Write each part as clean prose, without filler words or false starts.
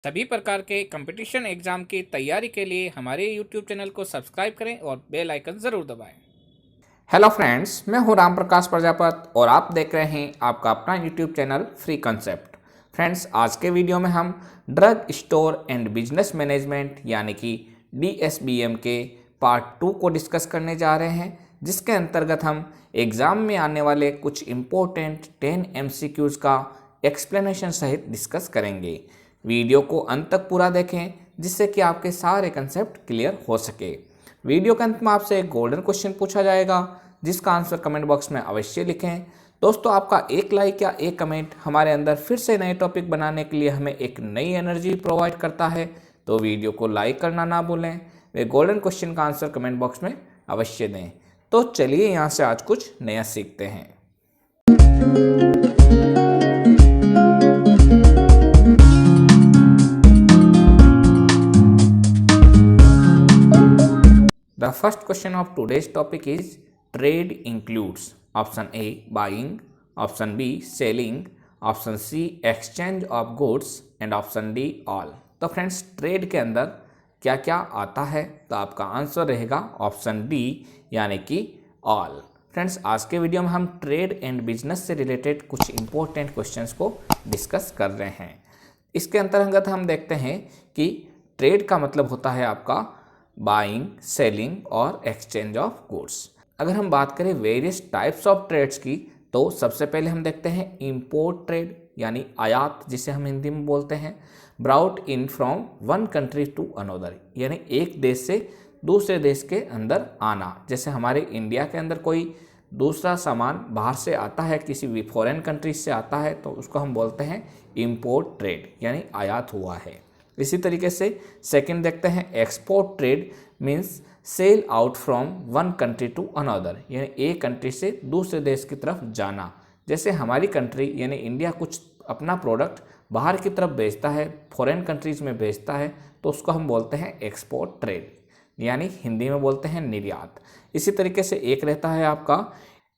सभी प्रकार के कंपटीशन एग्जाम की तैयारी के लिए हमारे YouTube चैनल को सब्सक्राइब करें और बेल आइकन ज़रूर दबाएं। हेलो फ्रेंड्स, मैं हूं राम प्रकाश प्रजापत और आप देख रहे हैं आपका अपना YouTube channel free concept. Friends, आज के वीडियो में हम drug store and business management यानी कि DSBM के पार्ट 2 को डिस्कस करने जा रहे हैं, जिसके अंतर्गत हम एग्ज़ाम में आने वाले कुछ इम्पोर्टेंट 10 MCQs का एक्सप्लेनेशन सहित डिस्कस करेंगे। वीडियो को अंत तक पूरा देखें जिससे कि आपके सारे कंसेप्ट क्लियर हो सके। वीडियो के अंत में आपसे एक गोल्डन क्वेश्चन पूछा जाएगा जिसका आंसर कमेंट बॉक्स में अवश्य लिखें। दोस्तों, आपका एक लाइक या एक कमेंट हमारे अंदर फिर से नए टॉपिक बनाने के लिए हमें एक नई एनर्जी प्रोवाइड करता है, तो वीडियो को लाइक करना ना भूलें। वे गोल्डन क्वेश्चन का आंसर कमेंट बॉक्स में अवश्य दें। तो चलिए यहाँ से आज कुछ नया सीखते हैं। The first question of today's topic is trade includes option A buying, option B selling, option C exchange of goods and option D all। तो फ्रेंड्स, ट्रेड के अंदर क्या क्या आता है? तो आपका आंसर रहेगा ऑप्शन डी यानी कि ऑल। फ्रेंड्स, आज के वीडियो में हम ट्रेड एंड बिजनेस से रिलेटेड कुछ इंपॉर्टेंट क्वेश्चंस को डिस्कस कर रहे हैं। इसके अंतर्गत हम देखते हैं कि ट्रेड का मतलब होता है आपका बाइंग, सेलिंग और एक्सचेंज ऑफ गुड्स। अगर हम बात करें वेरियस टाइप्स ऑफ ट्रेड्स की, तो सबसे पहले हम देखते हैं इंपोर्ट ट्रेड यानी आयात, जिसे हम हिंदी में बोलते हैं। Brought in from one country to another यानी एक देश से दूसरे देश के अंदर आना। जैसे हमारे इंडिया के अंदर कोई दूसरा सामान बाहर से आता है, किसी भी फॉरेन कंट्री से आता है, तो उसको हम बोलते हैं इंपोर्ट ट्रेड यानी आयात हुआ है। इसी तरीके से सेकंड देखते हैं export trade means sale out from one country to another यानी एक कंट्री से दूसरे देश की तरफ जाना। जैसे हमारी कंट्री यानी इंडिया कुछ अपना प्रोडक्ट बाहर की तरफ बेचता है, फॉरेन कंट्रीज में बेचता है, तो उसको हम बोलते हैं एक्सपोर्ट ट्रेड यानी हिंदी में बोलते हैं निर्यात। इसी तरीके से एक रहता है आपका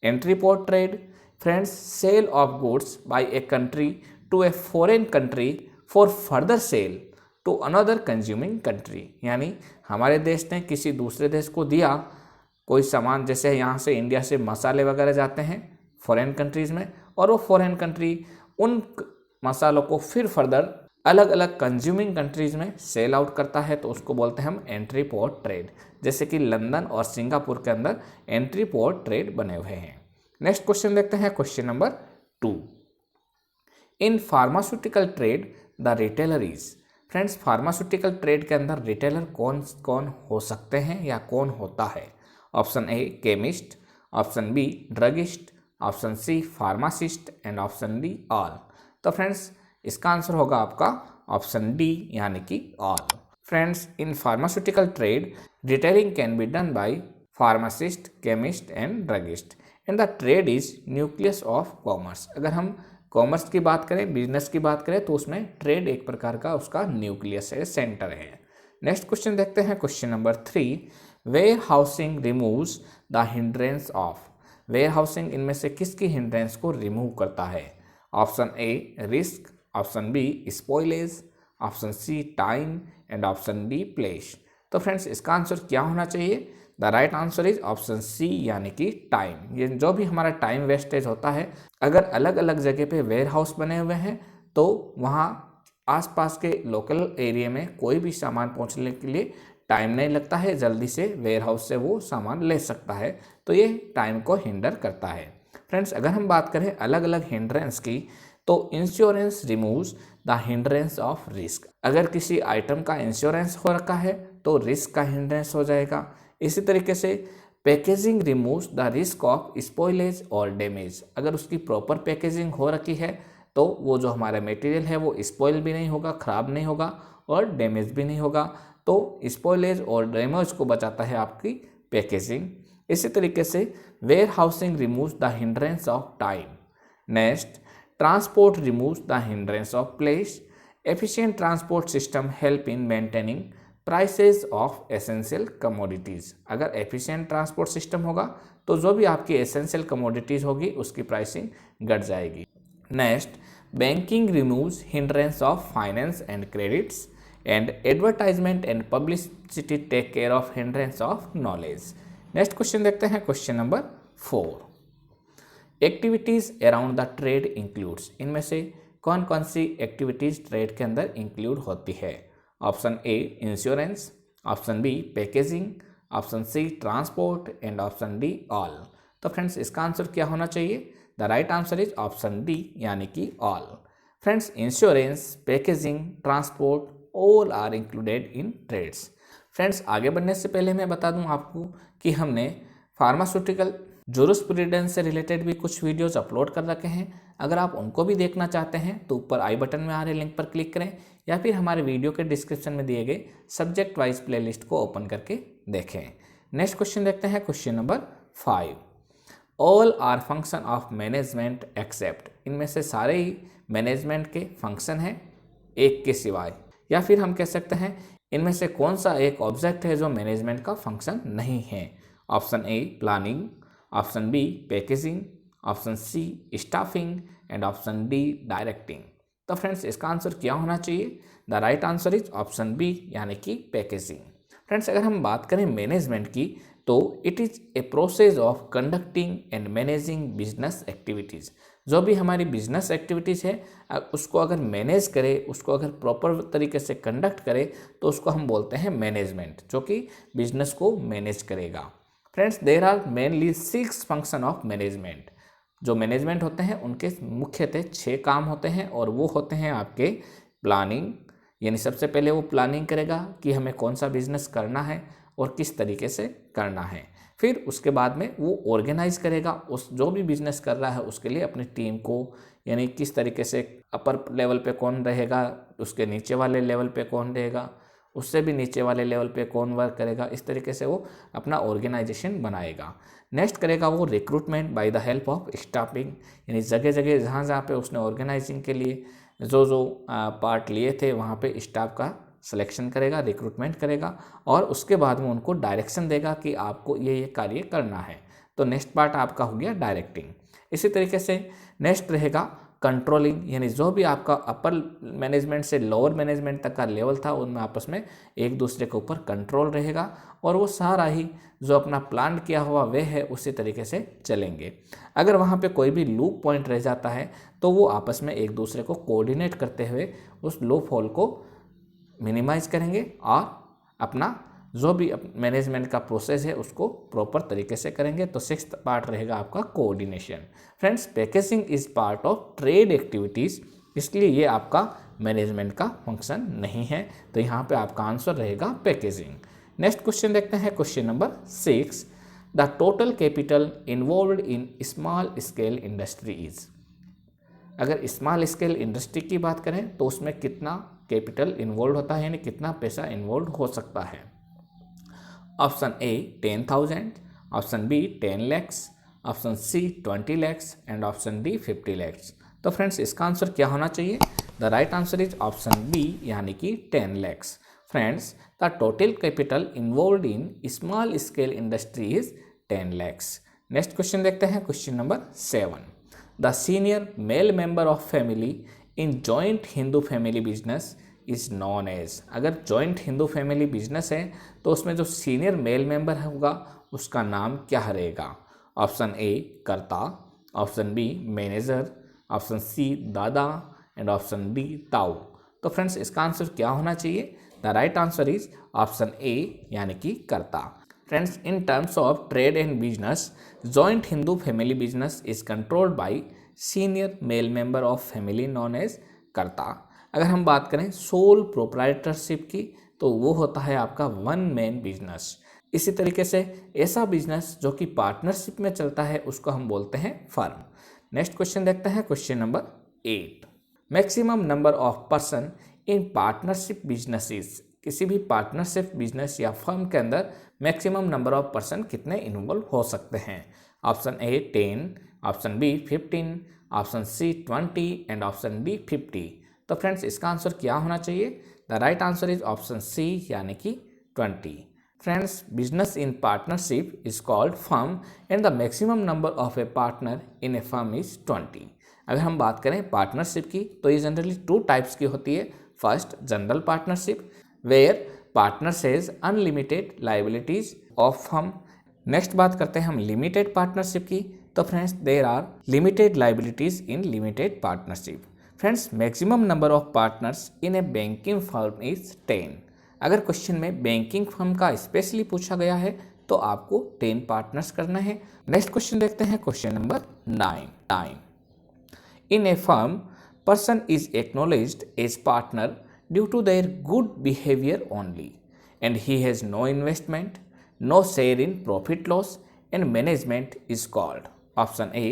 entrepot trade. Friends, sale of goods by a country to a foreign country for further sale to another consuming country यानी हमारे देश ने किसी दूसरे देश को दिया कोई सामान। जैसे यहाँ से इंडिया से मसाले वगैरह जाते हैं फॉरेन कंट्रीज़ में, और वो फॉरेन कंट्री उन मसालों को फिर फर्दर अलग अलग कंज्यूमिंग कंट्रीज़ में सेल आउट करता है, तो उसको बोलते हैं हम एंट्री पोर्ट ट्रेड। जैसे कि लंदन और सिंगापुर के अंदर एंट्री पोर्ट ट्रेड बने हुए हैं। नेक्स्ट क्वेश्चन देखते हैं, question number 2। In pharmaceutical trade the retailer is. Friends, pharmaceutical trade के अंदर रिटेलर कौन कौन हो सकते हैं या कौन होता है? Option A chemist, option B druggist, option C pharmacist and option D all. तो फ्रेंड्स, इसका आंसर होगा आपका ऑप्शन डी यानी कि all. Friends, in pharmaceutical trade retailing can be done by pharmacist, chemist and druggist and the trade is nucleus of commerce. अगर हम commerce की बात करें, बिजनेस की बात करें, तो उसमें ट्रेड एक प्रकार का उसका न्यूक्लियस है, सेंटर है। नेक्स्ट क्वेश्चन देखते हैं, question number 3। Warehousing removes the hindrance of. Warehousing इनमें से किसकी हिंड्रेंस को रिमूव करता है? Option A risk, option B spoilage, option C time and option D place. तो फ्रेंड्स, इसका आंसर क्या होना चाहिए? The right answer is option C यानी कि टाइम। ये जो भी हमारा टाइम वेस्टेज होता है, अगर अलग अलग जगह पे वेयर हाउस बने हुए हैं तो वहाँ आसपास के लोकल एरिया में कोई भी सामान पहुँचने के लिए टाइम नहीं लगता है, जल्दी से वेयर हाउस से वो सामान ले सकता है, तो ये टाइम को हिंडर करता है। फ्रेंड्स, अगर हम बात करें अलग अलग हिंड्रेंस की, तो insurance removes the hindrance of risk. अगर किसी आइटम का इंश्योरेंस हो रखा है तो रिस्क का हिंड्रेंस हो जाएगा। इसी तरीके से packaging removes the risk of spoilage और डैमेज। अगर उसकी प्रॉपर पैकेजिंग हो रखी है तो वो जो हमारा मटेरियल है वो स्पॉइल भी नहीं होगा, ख़राब नहीं होगा और डैमेज भी नहीं होगा। तो स्पॉइलेज और डैमेज को बचाता है आपकी पैकेजिंग। इसी तरीके से warehousing removes the hindrance of time. Next, transport removes the hindrance of place. Efficient transport system help in maintaining prices of essential commodities. अगर एफिशिएंट ट्रांसपोर्ट सिस्टम होगा तो जो भी आपकी एसेंशियल कमोडिटीज़ होगी उसकी प्राइसिंग घट जाएगी। Next, Banking removes hindrance of finance and credits, and advertisement and publicity take care of hindrance of knowledge. Next question देखते हैं, question number 4। Activities around the trade includes, इनमें से कौन कौन सी एक्टिविटीज ट्रेड के अंदर इंक्लूड होती है? Option A insurance, option B packaging, option C transport and option D all. तो फ्रेंड्स इसका आंसर क्या होना चाहिए? The right answer is option D यानी कि all. Friends insurance, packaging, transport all are included in trades. Friends आगे बढ़ने से पहले मैं बता दूं आपको कि हमने फार्मास्यूटिकल जूरिस्प्रूडेंस से रिलेटेड भी कुछ वीडियोस अपलोड कर रखे हैं। अगर आप उनको भी देखना चाहते हैं तो ऊपर आई बटन में आ रहे लिंक पर क्लिक करें या फिर हमारे वीडियो के डिस्क्रिप्शन में दिए गए सब्जेक्ट वाइज प्लेलिस्ट को ओपन करके देखें। नेक्स्ट क्वेश्चन देखते हैं, question number 5। All are function of management except, इनमें से सारे ही मैनेजमेंट के फंक्शन हैं एक के सिवाय, या फिर हम कह सकते हैं इनमें से कौन सा एक ऑब्जेक्ट है जो मैनेजमेंट का फंक्शन नहीं है? Option A planning, option B packaging, option C staffing and option D directing. तो फ्रेंड्स इसका आंसर क्या होना चाहिए? The right answer is option B यानी कि पैकेजिंग। फ्रेंड्स अगर हम बात करें मैनेजमेंट की तो it is a process of conducting and managing business activities. जो भी हमारी बिजनेस एक्टिविटीज़ है उसको अगर मैनेज करे, उसको अगर प्रॉपर तरीके से कंडक्ट करे तो उसको हम बोलते हैं मैनेजमेंट, जो कि बिजनेस को मैनेज करेगा। Friends there are mainly 6 function of management. जो मैनेजमेंट होते हैं उनके मुख्यतः 6 काम होते हैं और वो होते हैं आपके प्लानिंग, यानी सबसे पहले वो प्लानिंग करेगा कि हमें कौन सा बिजनेस करना है और किस तरीके से करना है। फिर उसके बाद में वो ऑर्गेनाइज करेगा उस जो भी बिजनेस कर रहा है उसके लिए अपनी टीम को, यानी किस तरीके से अपर लेवल पे कौन रहेगा, उसके नीचे वाले लेवल पे कौन रहेगा, उससे भी नीचे वाले लेवल पे कौन वर्क करेगा, इस तरीके से वो अपना ऑर्गेनाइजेशन बनाएगा। नेक्स्ट करेगा वो recruitment by the help of staffing, यानी जगह जगह जहाँ जहाँ पे उसने ऑर्गेनाइजिंग के लिए जो जो पार्ट लिए थे वहाँ पे स्टाफ का सिलेक्शन करेगा, रिक्रूटमेंट करेगा और उसके बाद में उनको डायरेक्शन देगा कि आपको ये कार्य करना है। तो नेक्स्ट पार्ट आपका हो गया डायरेक्टिंग। इसी तरीके से नेक्स्ट रहेगा कंट्रोलिंग, यानी जो भी आपका अपर मैनेजमेंट से लोअर मैनेजमेंट तक का लेवल था उनमें आपस में एक दूसरे के ऊपर कंट्रोल रहेगा और वो सारा ही जो अपना प्लान किया हुआ वे है उसी तरीके से चलेंगे। अगर वहाँ पे कोई भी लूप पॉइंट रह जाता है तो वो आपस में एक दूसरे को कोऑर्डिनेट करते हुए उस लूप होल को मिनिमाइज करेंगे और अपना जो भी मैनेजमेंट का प्रोसेस है उसको प्रॉपर तरीके से करेंगे। तो 6th पार्ट रहेगा आपका coordination. Friends packaging is part of trade activities, इसलिए ये आपका मैनेजमेंट का फंक्शन नहीं है, तो यहाँ पे आपका आंसर रहेगा पैकेजिंग। नेक्स्ट क्वेश्चन देखते हैं, question number 6। The total capital involved in small scale industry is. अगर स्मॉल स्केल इंडस्ट्री की बात करें तो उसमें कितना कैपिटल इन्वॉल्व होता है, यानी कितना पैसा इन्वॉल्व हो सकता है? Option A 10,000, option B 10 lakhs, option C 20 lakhs and option D 50 lakhs। तो फ्रेंड्स इसका आंसर क्या होना चाहिए? The right answer is option B यानी कि 10 lakhs। Friends the total capital involve in small scale industry is 10 lakhs। Next question देखते हैं, question number 7। The senior male member of family in joint Hindu family business is known as. अगर joint Hindu family business है तो उसमें जो senior male member होगा उसका नाम क्या रहेगा? Option A karta, option B manager, option C dada and option D ताऊ। तो फ्रेंड्स इसका आंसर क्या होना चाहिए? The right answer is option A यानी कि karta. Friends in terms of trade and business joint Hindu family business is controlled by senior male member of family known as karta. अगर हम बात करें सोल प्रोप्राइटरशिप की तो वो होता है आपका वन मैन बिजनेस। इसी तरीके से ऐसा बिजनेस जो कि पार्टनरशिप में चलता है उसको हम बोलते हैं फर्म। नेक्स्ट क्वेश्चन देखते हैं, question number 8। Maximum number of person in partnership businesses. किसी भी पार्टनरशिप बिजनेस या फर्म के अंदर मैक्सिमम नंबर ऑफ पर्सन कितने इन्वॉल्व हो सकते हैं? Option A 10, option B 15, option C 20 and option D 50। तो फ्रेंड्स इसका आंसर क्या होना चाहिए? The right answer is option C यानी कि 20। Friends business in partnership is called firm and the maximum number of A partner in A firm is 20। अगर हम बात करें पार्टनरशिप की तो ये जनरली 2 टाइप्स की होती है। First, general partnership where partner says unlimited liabilities of firm. Next बात करते हैं हम लिमिटेड पार्टनरशिप की। तो friends, there are limited liabilities in limited partnership. Friends, maximum number of partners in a banking firm is 10। अगर question में banking firm का specially पूछा गया है तो आपको 10 पार्टनर्स करना है। नेक्स्ट क्वेश्चन देखते हैं, question number 9। In a firm, person is acknowledged as partner due to their good behavior only, and he has no investment, no share in profit loss, and management is called option A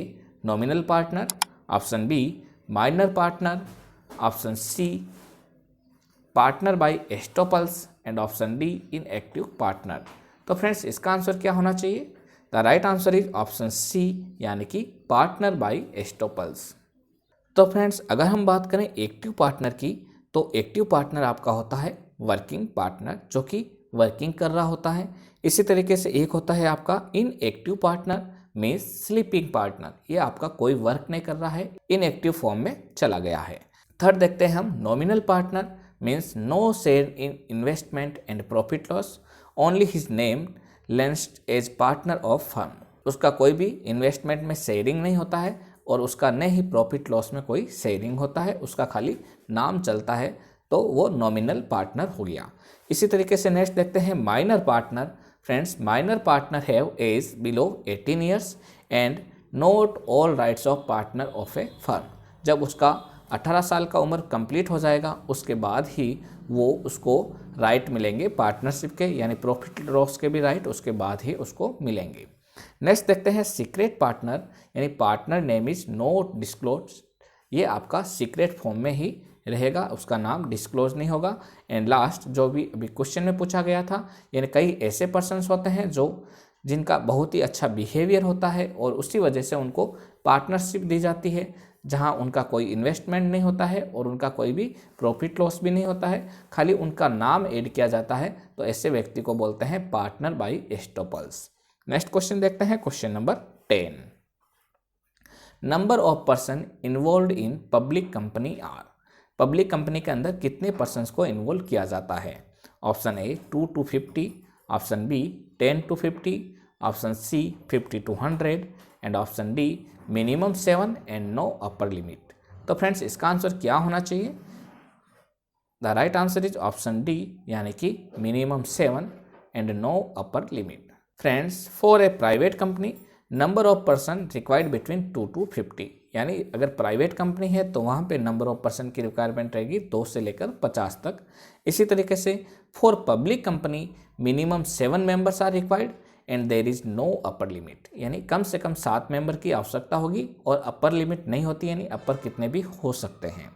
nominal partner, option B minor partner, option C partner by estoppels, and option D inactive partner। तो friends, इसका answer क्या होना चाहिए? The right answer is option C, यानी कि partner by एस्टोपल्स। तो friends, अगर हम बात करें एक्टिव पार्टनर की तो एक्टिव पार्टनर आपका होता है वर्किंग पार्टनर, जो कि वर्किंग कर रहा होता है। इसी तरीके से एक होता है आपका inactive partner means sleeping partner, ये आपका कोई वर्क नहीं कर रहा है, इनएक्टिव फॉर्म में चला गया है। थर्ड देखते हैं हम nominal partner means no share in investment and profit loss, only his name lends as partner of firm. उसका कोई भी इन्वेस्टमेंट में शेयरिंग नहीं होता है और उसका न ही प्रॉफिट लॉस में कोई शेयरिंग होता है, उसका खाली नाम चलता है, तो वो नॉमिनल पार्टनर हो गया। इसी तरीके से नेक्स्ट देखते हैं minor partner. Friends, minor partner have age below 18 years and not all rights of partner of a firm. जब उसका 18 साल का उम्र कंप्लीट हो जाएगा उसके बाद ही वो उसको राइट मिलेंगे पार्टनरशिप के, यानी प्रॉफिट लॉस के भी राइट उसके बाद ही उसको मिलेंगे। नेक्स्ट देखते हैं सीक्रेट पार्टनर, यानी partner name is not disclose. ये आपका सीक्रेट फॉर्म में ही रहेगा, उसका नाम डिस्क्लोज नहीं होगा। एंड लास्ट, जो भी अभी क्वेश्चन में पूछा गया था, यानी कई ऐसे पर्सन्स होते हैं जिनका बहुत ही अच्छा बिहेवियर होता है और उसी वजह से उनको पार्टनरशिप दी जाती है, जहां उनका कोई इन्वेस्टमेंट नहीं होता है और उनका कोई भी प्रॉफिट लॉस भी नहीं होता है, खाली उनका नाम ऐड किया जाता है, तो ऐसे व्यक्ति को बोलते हैं partner by estoppels. Next question देखते हैं, question number 10। Number of person involve in public company are. Public company के अंदर कितने पर्सन्स को इन्वॉल्व किया जाता है? Option A 2 to 50, option B 10 to 50, option C 50 to 100 and option D minimum 7 and no upper limit. तो friends, इसका answer क्या होना चाहिए? The right answer is option D, यानी कि minimum 7 and no upper limit. Friends, for a private company number of person required between 2 to 50, यानी अगर private company है तो वहाँ पे नंबर ऑफ पर्सन की रिक्वायरमेंट रहेगी 2 से लेकर 50 तक। इसी तरीके से for public company minimum 7 members are required and there is no upper limit, यानी कम से कम 7 मेंबर की आवश्यकता होगी और अपर लिमिट नहीं होती, यानी अपर कितने भी हो सकते हैं।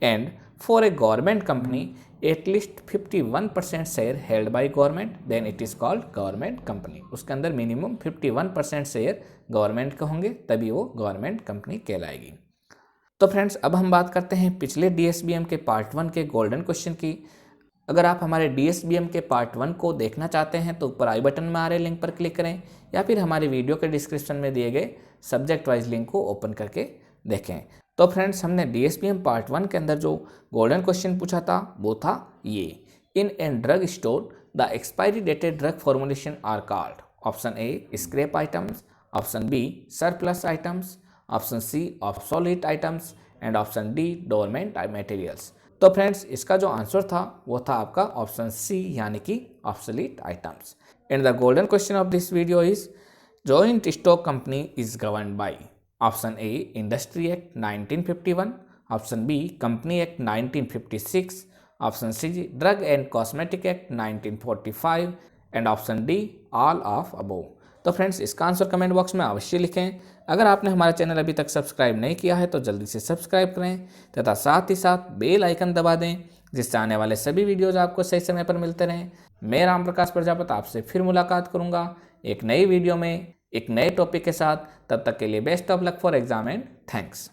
And for a government company at least 51% share held by government then it is called government company. उसके अंदर मिनिमम 51% शेयर गवर्नमेंट के होंगे तभी वो गवर्नमेंट कंपनी कहलाएगी। तो फ्रेंड्स, अब हम बात करते हैं पिछले डीएसबीएम के पार्ट 1 के गोल्डन क्वेश्चन की। अगर आप हमारे डीएसबीएम के पार्ट 1 को देखना चाहते हैं तो ऊपर आई बटन में आ रहे लिंक पर क्लिक करें या फिर हमारे वीडियो के डिस्क्रिप्शन में दिए गए सब्जेक्ट वाइज लिंक को ओपन करके देखें। तो फ्रेंड्स, हमने डीएसबीएम पार्ट 1 के अंदर जो गोल्डन क्वेश्चन पूछा था वो था ये, in an drug store the expiry dated drug formulation are called. Option A scrap items, option B surplus items, option C obsolete items and option D dormant materials. तो friends, इसका जो answer था वो था आपका ऑप्शन सी, यानी कि obsolete items. And the golden question of this video is joint stock company is governed by. Option A industry act 1951, option B company act 1956, option C drug and cosmetic act 1945 and option D all of above. तो friends, इसका answer comment box में अवश्य लिखें। अगर आपने हमारा channel अभी तक सब्सक्राइब नहीं किया है तो जल्दी से सब्सक्राइब करें तथा साथ ही साथ बेल आइकन दबा दें, जिससे आने वाले सभी वीडियोज आपको सही समय पर मिलते रहें। मैं राम प्रकाश प्रजापति आपसे फिर मुलाकात करूंगा एक नई वीडियो में एक नए टॉपिक के साथ। तब तक के लिए best of luck for exam and thanks.